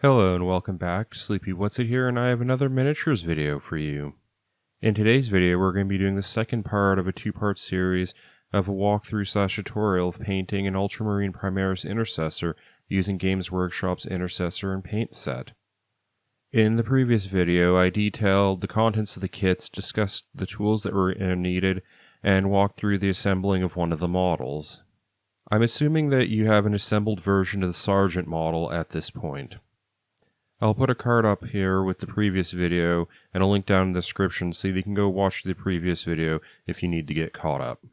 Hello and welcome back. sleepywhatsit here, and I have another miniatures video for you. In today's video, we're going to be doing the second part of a two-part series of a walkthrough/tutorial of painting an Ultramarine Primaris Intercessor using Games Workshop's Intercessor and Paint Set. In the previous video, I detailed the contents of the kits, discussed the tools that were needed, and walked through the assembling of one of the models. I'm assuming that you have an assembled version of the Sergeant model at this point. I'll put a card up here with the previous video and a link down in the description so you can go watch the previous video if you need to get caught up.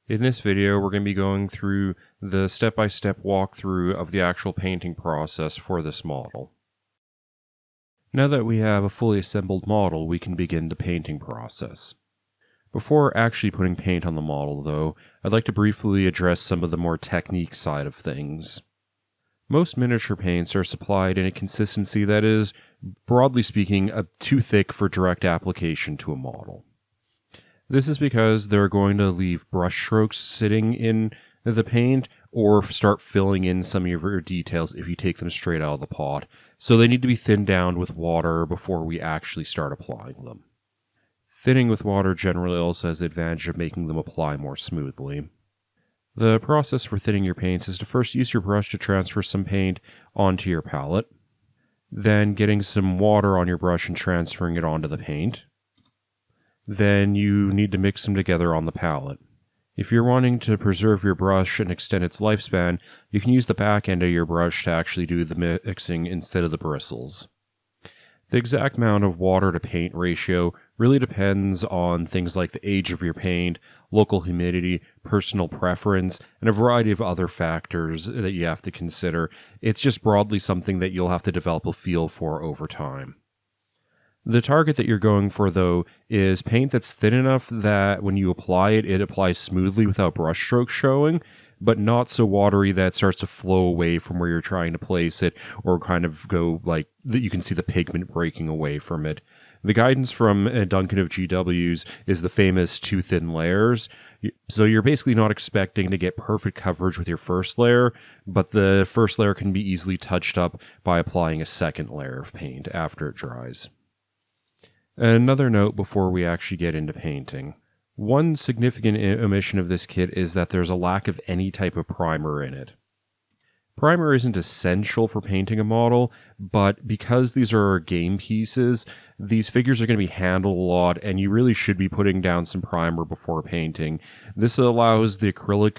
In this video, we're going to be going through the step-by-step walkthrough of the actual painting process for this model. Now that we have a fully assembled model, we can begin the painting process. Before actually putting paint on the model, though, I'd like to briefly address some of the more technique side of things. Most miniature paints are supplied in a consistency that is, broadly speaking, too thick for direct application to a model. This is because they're going to leave brush strokes sitting in the paint or start filling in some of your details if you take them straight out of the pot, so they need to be thinned down with water before we actually start applying them. Thinning with water generally also has the advantage of making them apply more smoothly. The process for thinning your paints is to first use your brush to transfer some paint onto your palette, then getting some water on your brush and transferring it onto the paint. Then you need to mix them together on the palette. If you're wanting to preserve your brush and extend its lifespan, you can use the back end of your brush to actually do the mixing instead of the bristles. The exact amount of water to paint ratio really depends on things like the age of your paint, local humidity, personal preference, and a variety of other factors that you have to consider. It's just broadly something that you'll have to develop a feel for over time. The target that you're going for, though, is paint that's thin enough that when you apply it, it applies smoothly without brush strokes showing, but not so watery that it starts to flow away from where you're trying to place it, or kind of go like that you can see the pigment breaking away from it. The guidance from Duncan of GW's is the famous 2 thin layers, so you're basically not expecting to get perfect coverage with your first layer, but the first layer can be easily touched up by applying a second layer of paint after it dries. Another note before we actually get into painting. One significant omission of this kit is that there's a lack of any type of primer in it. Primer isn't essential for painting a model, but because these are game pieces, these figures are going to be handled a lot, and you really should be putting down some primer before painting. This allows the acrylic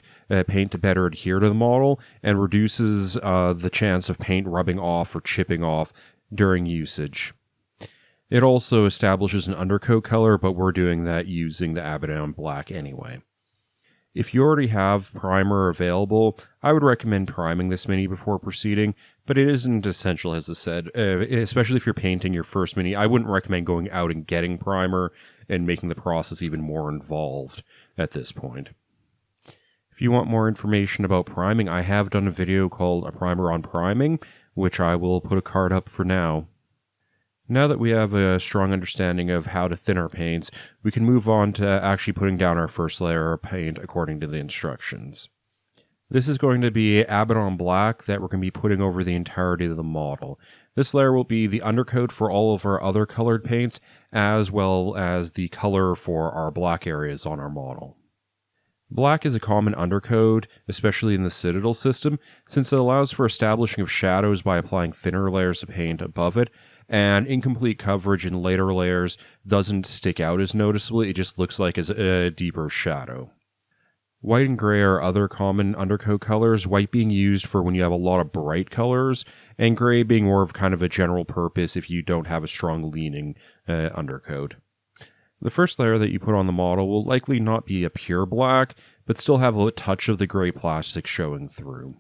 paint to better adhere to the model and reduces the chance of paint rubbing off or chipping off during usage. It also establishes an undercoat color, but we're doing that using the Abaddon Black anyway. If you already have primer available, I would recommend priming this mini before proceeding, but it isn't essential, as I said, especially if you're painting your first mini. I wouldn't recommend going out and getting primer and making the process even more involved at this point. If you want more information about priming, I have done a video called A Primer on Priming, which I will put a card up for now. Now that we have a strong understanding of how to thin our paints, we can move on to actually putting down our first layer of paint according to the instructions. This is going to be Abaddon Black that we're going to be putting over the entirety of the model. This layer will be the undercoat for all of our other colored paints, as well as the color for our black areas on our model. Black is a common undercoat, especially in the Citadel system, since it allows for establishing of shadows by applying thinner layers of paint above it, and incomplete coverage in later layers doesn't stick out as noticeably, it just looks like a deeper shadow. White and gray are other common undercoat colors, white being used for when you have a lot of bright colors, and gray being more of kind of a general purpose if you don't have a strong leaning undercoat. The first layer that you put on the model will likely not be a pure black, but still have a touch of the gray plastic showing through.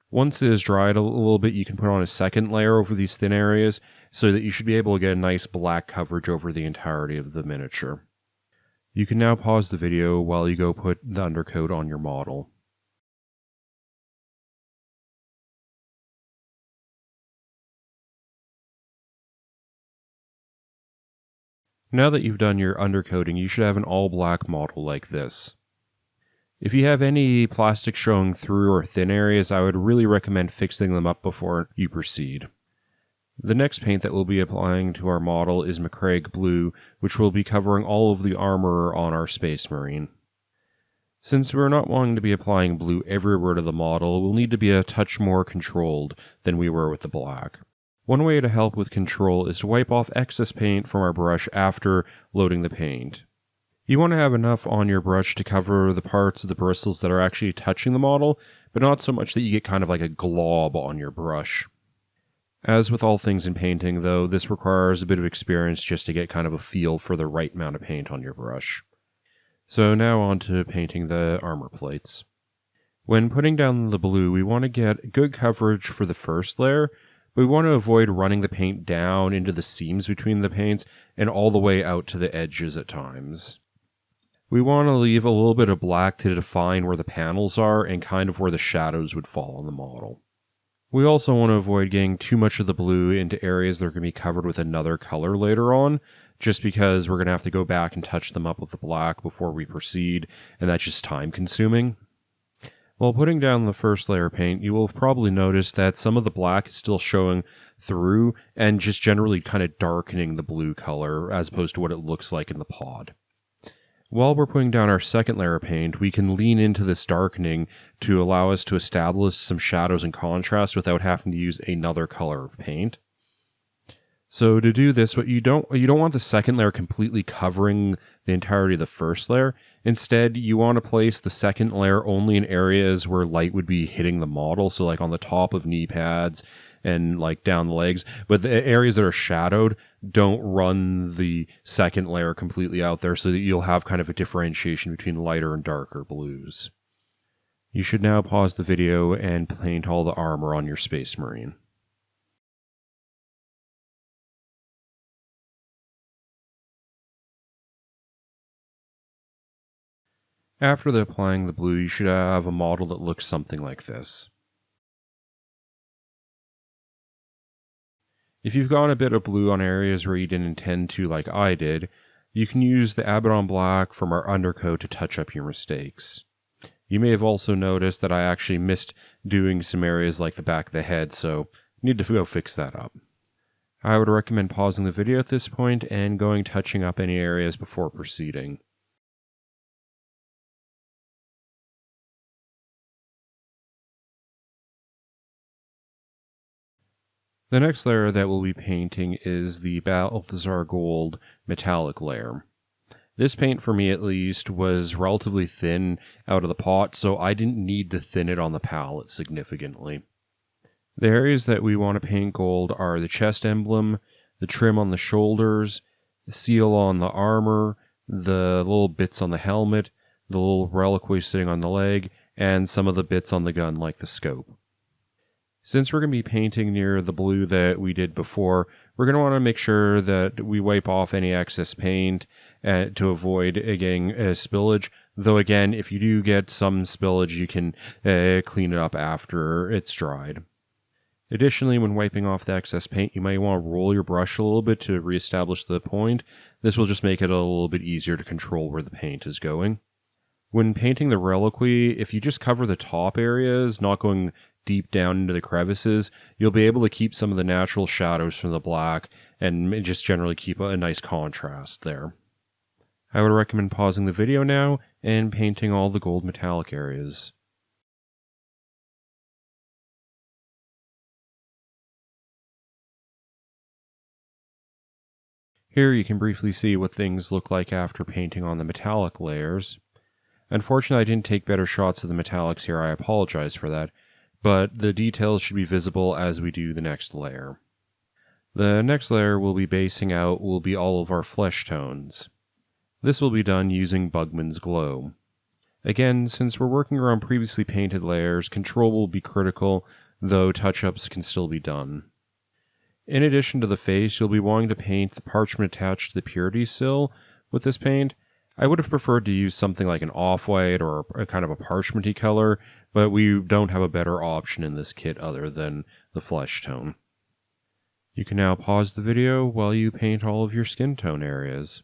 Once it is dried a little bit, you can put on a second layer over these thin areas so that you should be able to get a nice black coverage over the entirety of the miniature. You can now pause the video while you go put the undercoat on your model. Now that you've done your undercoating, you should have an all-black model like this. If you have any plastic showing through or thin areas, I would really recommend fixing them up before you proceed. The next paint that we'll be applying to our model is MacLeod Blue, which will be covering all of the armor on our Space Marine. Since we're not wanting to be applying blue everywhere to the model, we'll need to be a touch more controlled than we were with the black. One way to help with control is to wipe off excess paint from our brush after loading the paint. You want to have enough on your brush to cover the parts of the bristles that are actually touching the model, but not so much that you get kind of like a glob on your brush. As with all things in painting, though, this requires a bit of experience just to get kind of a feel for the right amount of paint on your brush. So now on to painting the armor plates. When putting down the blue, we want to get good coverage for the first layer, but we want to avoid running the paint down into the seams between the paints and all the way out to the edges at times. We want to leave a little bit of black to define where the panels are and kind of where the shadows would fall on the model. We also want to avoid getting too much of the blue into areas that are going to be covered with another color later on, just because we're going to have to go back and touch them up with the black before we proceed, and that's just time consuming. While putting down the first layer of paint, you will have probably noticed that some of the black is still showing through and just generally kind of darkening the blue color as opposed to what it looks like in the pod. While we're putting down our second layer of paint, we can lean into this darkening to allow us to establish some shadows and contrast without having to use another color of paint. So to do this, you don't want the second layer completely covering the entirety of the first layer. Instead, you want to place the second layer only in areas where light would be hitting the model, so like on the top of knee pads and like down the legs. But the areas that are shadowed, don't run the second layer completely out there so that you'll have kind of a differentiation between lighter and darker blues. You should now pause the video and paint all the armor on your Space Marine. After applying the blue, you should have a model that looks something like this. If you've gone a bit of blue on areas where you didn't intend to like I did, you can use the Abaddon Black from our Undercoat to touch up your mistakes. You may have also noticed that I actually missed doing some areas like the back of the head, so I need to go fix that up. I would recommend pausing the video at this point and going touching up any areas before proceeding. The next layer that we'll be painting is the Balthazar Gold metallic layer. This paint, for me at least, was relatively thin out of the pot, so I didn't need to thin it on the palette significantly. The areas that we want to paint gold are the chest emblem, the trim on the shoulders, the seal on the armor, the little bits on the helmet, the little reliquary sitting on the leg, and some of the bits on the gun like the scope. Since we're going to be painting near the blue that we did before, we're going to want to make sure that we wipe off any excess paint to avoid getting spillage. Though again, if you do get some spillage, you can clean it up after it's dried. Additionally, when wiping off the excess paint, you might want to roll your brush a little bit to reestablish the point. This will just make it a little bit easier to control where the paint is going. When painting the reliquary, if you just cover the top areas, not going deep down into the crevices, you'll be able to keep some of the natural shadows from the black and just generally keep a nice contrast there. I would recommend pausing the video now and painting all the gold metallic areas. Here you can briefly see what things look like after painting on the metallic layers. Unfortunately, I didn't take better shots of the metallics here, I apologize for that, but the details should be visible as we do the next layer. The next layer we'll be basing out will be all of our flesh tones. This will be done using Bugman's Glow. Again, since we're working around previously painted layers, control will be critical, though touch-ups can still be done. In addition to the face, you'll be wanting to paint the parchment attached to the purity sill with this paint. I would have preferred to use something like an off-white or a kind of a parchment-y color, but we don't have a better option in this kit other than the flesh tone. You can now pause the video while you paint all of your skin tone areas.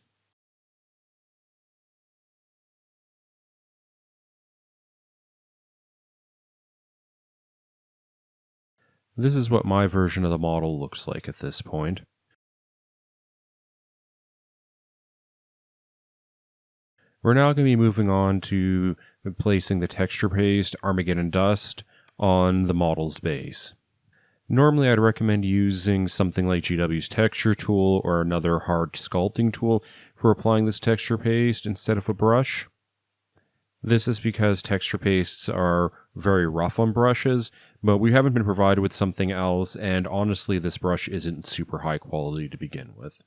This is what my version of the model looks like at this point. We're now going to be moving on to placing the texture paste, Armageddon Dust, on the model's base. Normally I'd recommend using something like GW's texture tool or another hard sculpting tool for applying this texture paste instead of a brush. This is because texture pastes are very rough on brushes, but we haven't been provided with something else, and honestly this brush isn't super high quality to begin with.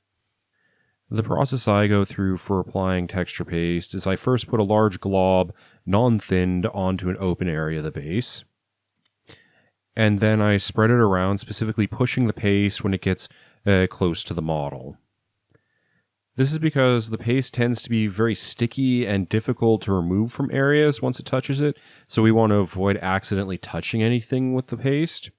The process I go through for applying texture paste is I first put a large glob, non-thinned, onto an open area of the base. And then I spread it around, specifically pushing the paste when it gets close to the model. This is because the paste tends to be very sticky and difficult to remove from areas once it touches it, so we want to avoid accidentally touching anything with the paste.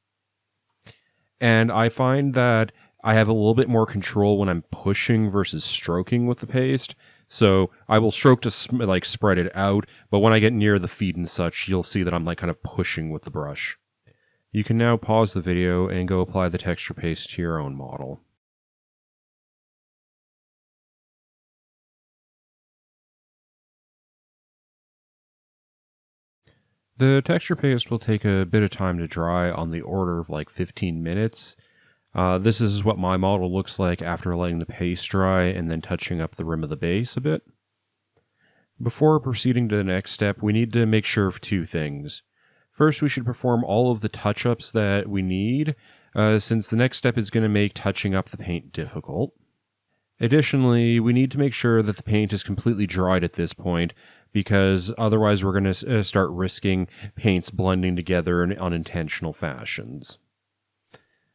And I find that I have a little bit more control when I'm pushing versus stroking with the paste. So I will stroke to spread it out, but when I get near the feet and such, you'll see that I'm kind of pushing with the brush. You can now pause the video and go apply the texture paste to your own model. The texture paste will take a bit of time to dry, on the order of 15 minutes. This is what my model looks like after letting the paste dry and then touching up the rim of the base a bit. Before proceeding to the next step, we need to make sure of two things. First, we should perform all of the touch-ups that we need, since the next step is going to make touching up the paint difficult. Additionally, we need to make sure that the paint is completely dried at this point, because otherwise we're going to start risking paints blending together in unintentional fashions.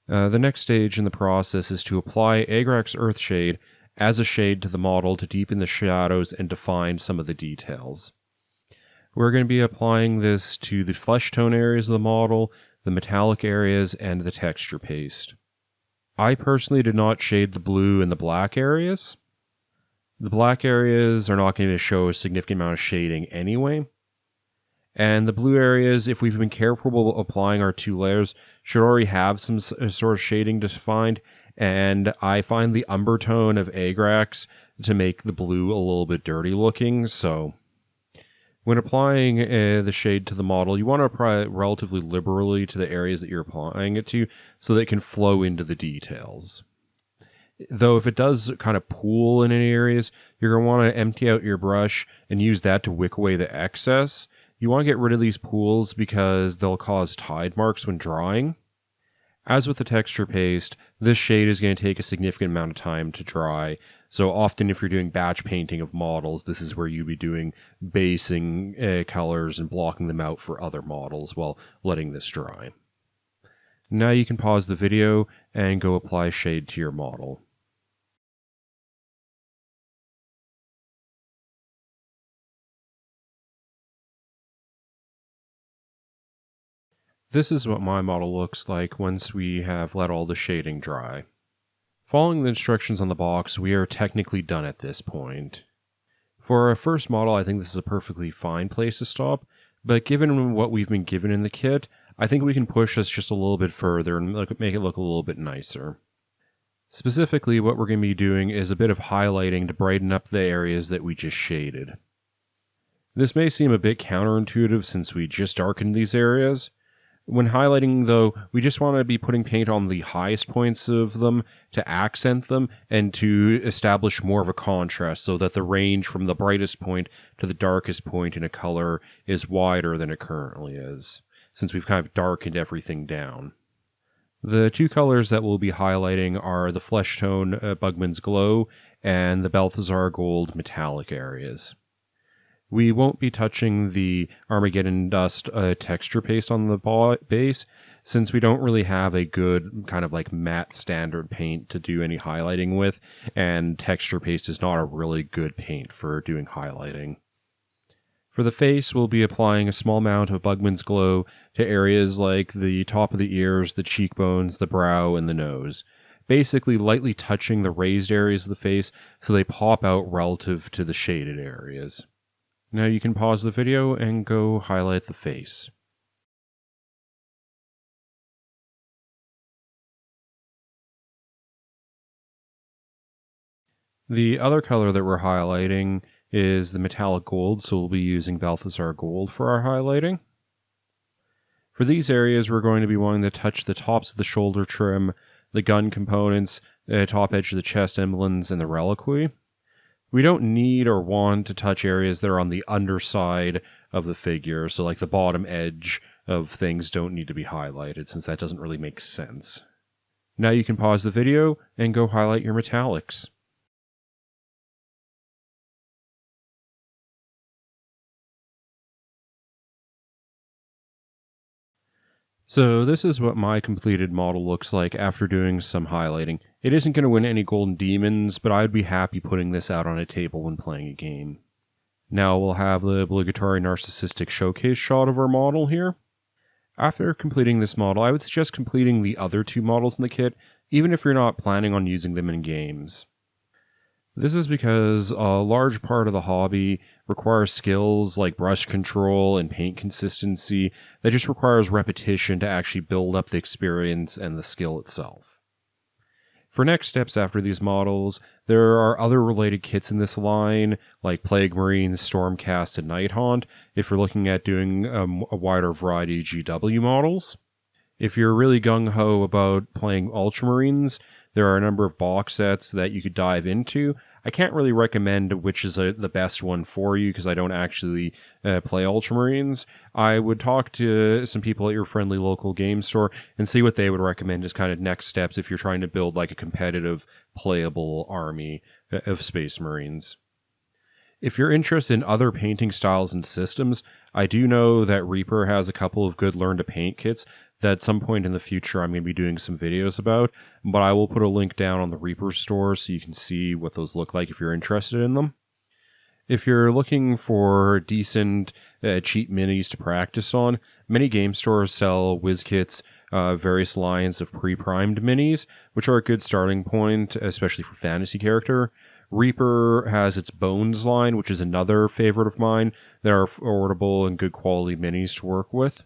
The next stage in the process is to apply Agrax Earthshade as a shade to the model to deepen the shadows and define some of the details. We're going to be applying this to the flesh tone areas of the model, the metallic areas, and the texture paste. I personally did not shade the blue and the black areas. The black areas are not going to show a significant amount of shading anyway. And the blue areas, if we've been careful applying our two layers, should already have some sort of shading defined. And I find the umber tone of Agrax to make the blue a little bit dirty looking. So when applying the shade to the model, you want to apply it relatively liberally to the areas that you're applying it to so that it can flow into the details. Though if it does kind of pool in any areas, you're going to want to empty out your brush and use that to wick away the excess. You want to get rid of these pools because they'll cause tide marks when drying. As with the texture paste, this shade is going to take a significant amount of time to dry. So often if you're doing batch painting of models, this is where you'd be doing basing colors and blocking them out for other models while letting this dry. Now you can pause the video and go apply shade to your model. This is what my model looks like once we have let all the shading dry. Following the instructions on the box, we are technically done at this point. For our first model, I think this is a perfectly fine place to stop, but given what we've been given in the kit, I think we can push this just a little bit further and make it look a little bit nicer. Specifically, what we're going to be doing is a bit of highlighting to brighten up the areas that we just shaded. This may seem a bit counterintuitive since we just darkened these areas. When highlighting, though, we just want to be putting paint on the highest points of them to accent them and to establish more of a contrast so that the range from the brightest point to the darkest point in a color is wider than it currently is, since we've kind of darkened everything down. The two colors that we'll be highlighting are the Flesh Tone Bugman's Glow and the Balthazar Gold metallic areas. We won't be touching the Armageddon Dust texture paste on the base, since we don't really have a good kind of matte standard paint to do any highlighting with, and texture paste is not a really good paint for doing highlighting. For the face, we'll be applying a small amount of Bugman's Glow to areas like the top of the ears, the cheekbones, the brow, and the nose. Basically lightly touching the raised areas of the face so they pop out relative to the shaded areas. Now you can pause the video and go highlight the face. The other color that we're highlighting is the metallic gold, so we'll be using Balthazar Gold for our highlighting. For these areas, we're going to be wanting to touch the tops of the shoulder trim, the gun components, the top edge of the chest emblems, and the reliquary. We don't need or want to touch areas that are on the underside of the figure, so like the bottom edge of things don't need to be highlighted, since that doesn't really make sense. Now you can pause the video and go highlight your metallics. So this is what my completed model looks like after doing some highlighting. It isn't going to win any golden demons, but I'd be happy putting this out on a table when playing a game. Now we'll have the obligatory narcissistic showcase shot of our model here. After completing this model, I would suggest completing the other two models in the kit, even if you're not planning on using them in games. This is because a large part of the hobby requires skills like brush control and paint consistency that just requires repetition to actually build up the experience and the skill itself. For next steps after these models, there are other related kits in this line, like Plague Marines, Stormcast, and Nighthaunt, if you're looking at doing a wider variety of GW models. If you're really gung-ho about playing Ultramarines, there are a number of box sets that you could dive into. I can't really recommend which is the best one for you because I don't actually play Ultramarines. I would talk to some people at your friendly local game store and see what they would recommend as kind of next steps if you're trying to build like a competitive, playable army of Space Marines. If you're interested in other painting styles and systems, I do know that Reaper has a couple of good learn to paint kits that at some point in the future I'm going to be doing some videos about, but I will put a link down on the Reaper store so you can see what those look like if you're interested in them. If you're looking for decent, cheap minis to practice on, many game stores sell whiz kits, various lines of pre-primed minis, which are a good starting point, especially for fantasy character. Reaper has its Bones line, which is another favorite of mine. There are affordable and good quality minis to work with.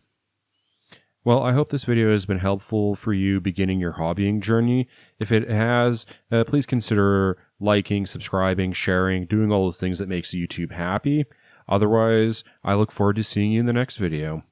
Well, I hope this video has been helpful for you beginning your hobbying journey. If it has, please consider liking, subscribing, sharing, doing all those things that makes YouTube happy. Otherwise, I look forward to seeing you in the next video.